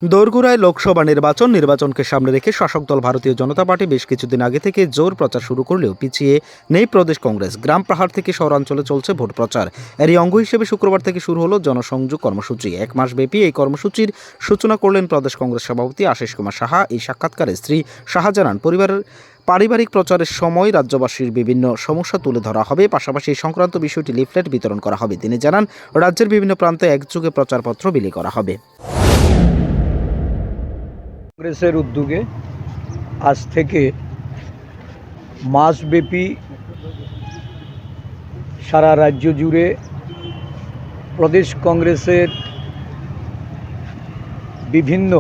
দোরগোড়ায় লোকসভা নির্বাচনকে সামনে রেখে শাসক দল ভারতীয় জনতা পার্টি বেশ কিছুদিন আগে থেকে জোর প্রচার শুরু করলেও পিছিয়ে নেই প্রদেশ কংগ্রেস। গ্রাম পাহাড় থেকে শহরাঞ্চলে চলছে ভোট প্রচার। এরই অঙ্গ হিসেবে শুক্রবার থেকে শুরু হলো জনসংযোগ কর্মসূচি। এক মাস ব্যাপী এই কর্মসূচির সূচনা করলেন প্রদেশ কংগ্রেস সভাপতি আশিস কুমার সাহা। এই সাক্ষাৎকারে শ্রী সাহা জানান, পারিবারিক প্রচারের সময় রাজ্যবাসীর বিভিন্ন সমস্যা তুলে ধরা হবে, পাশাপাশি এই সংক্রান্ত বিষয়টি লিফলেট বিতরণ করা হবে। তিনি জানান, রাজ্যের বিভিন্ন প্রান্তে একযোগে প্রচারপত্র বিলি করা হবে। কংগ্রেসের উদ্যোগে আজ থেকে মাসব্যাপী সারা রাজ্য জুড়ে প্রদেশ কংগ্রেসের বিভিন্ন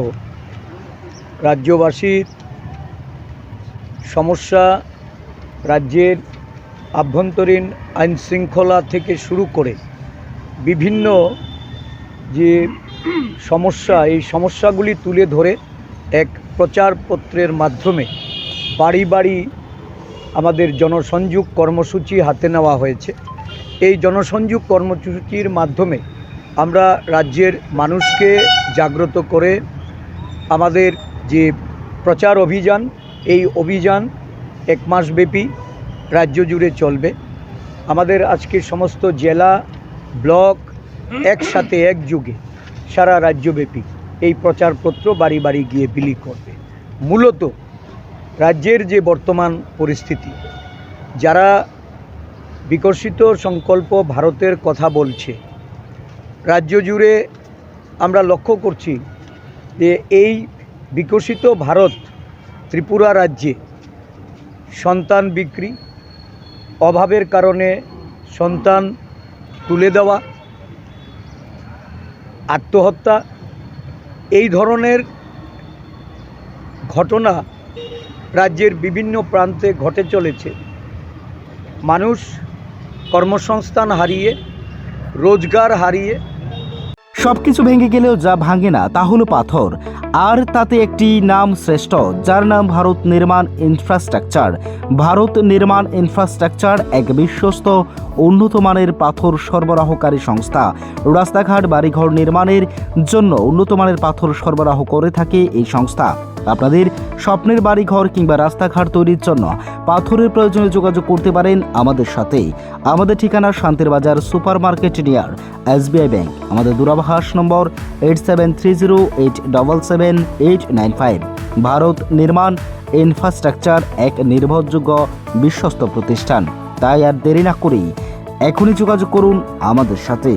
রাজ্যবাসীর সমস্যা, রাজ্যের আভ্যন্তরীণ আইনশৃঙ্খলা থেকে শুরু করে বিভিন্ন যে সমস্যা, এই সমস্যাগুলি তুলে ধরে এক প্রচারপত্রের মাধ্যমে বাড়ি বাড়ি আমাদের জনসংযোগ কর্মসূচি হাতে নেওয়া হয়েছে। এই জনসংযোগ কর্মসূচির মাধ্যমে আমরা রাজ্যের মানুষকে জাগ্রত করে আমাদের যে প্রচার অভিযান, এই অভিযান এক মাসব্যাপী রাজ্য জুড়ে চলবে। আমাদের আজকে সমস্ত জেলা, ব্লক একসাথে একযোগে সারা রাজ্যব্যাপী এই প্রচারপত্র বাড়ি বাড়ি গিয়ে বিলি করবে। মূলত রাজ্যের যে বর্তমান পরিস্থিতি, যারা বিকশিত সংকল্প ভারতের কথা বলছে, রাজ্য জুড়ে আমরা লক্ষ্য করছি যে এই বিকশিত ভারত ত্রিপুরা রাজ্যে সন্তান বিক্রি, অভাবের কারণে সন্তান তুলে দেওয়া, আত্মহত্যা, এই ধরনের ঘটনা রাজ্যের বিভিন্ন প্রান্তে ঘটে চলেছে। মানুষ কর্মসংস্থান হারিয়ে, রোজগার হারিয়ে। সবকিছু ভেঙে গেলেও যা ভাঙে না তা হলো পাথর, আর তাতে একটি নাম শ্রেষ্ঠ, যার নাম ভারত নির্মাণ ইনফ্রাস্ট্রাকচার। ভারত নির্মাণ ইনফ্রাস্ট্রাকচার এক বিশ্বস্ত উন্নত মানের পাথর সরবরাহকারী সংস্থা। রাস্তাঘাট, বাড়িঘর নির্মাণের জন্য উন্নত মানের পাথর সরবরাহ করে থাকে এই সংস্থা। আপনাদের স্বপ্নের বাড়িঘর কিংবা রাস্তাঘাট তৈরির জন্য পাথরের প্রয়োজনে যোগাযোগ করতে পারেন আমাদের সাথে। আমাদের ঠিকানা শান্তির বাজার super market near SBI bank. আমাদের দূরভাষ নম্বর 8730877895। ভারত নির্মাণ ইনফ্রাস্ট্রাকচার এক নির্ভরযোগ্য বিশ্বস্ত প্রতিষ্ঠান। তাই আর দেরি না করেই এখনই যোগাযোগ করুন আমাদের সাথে।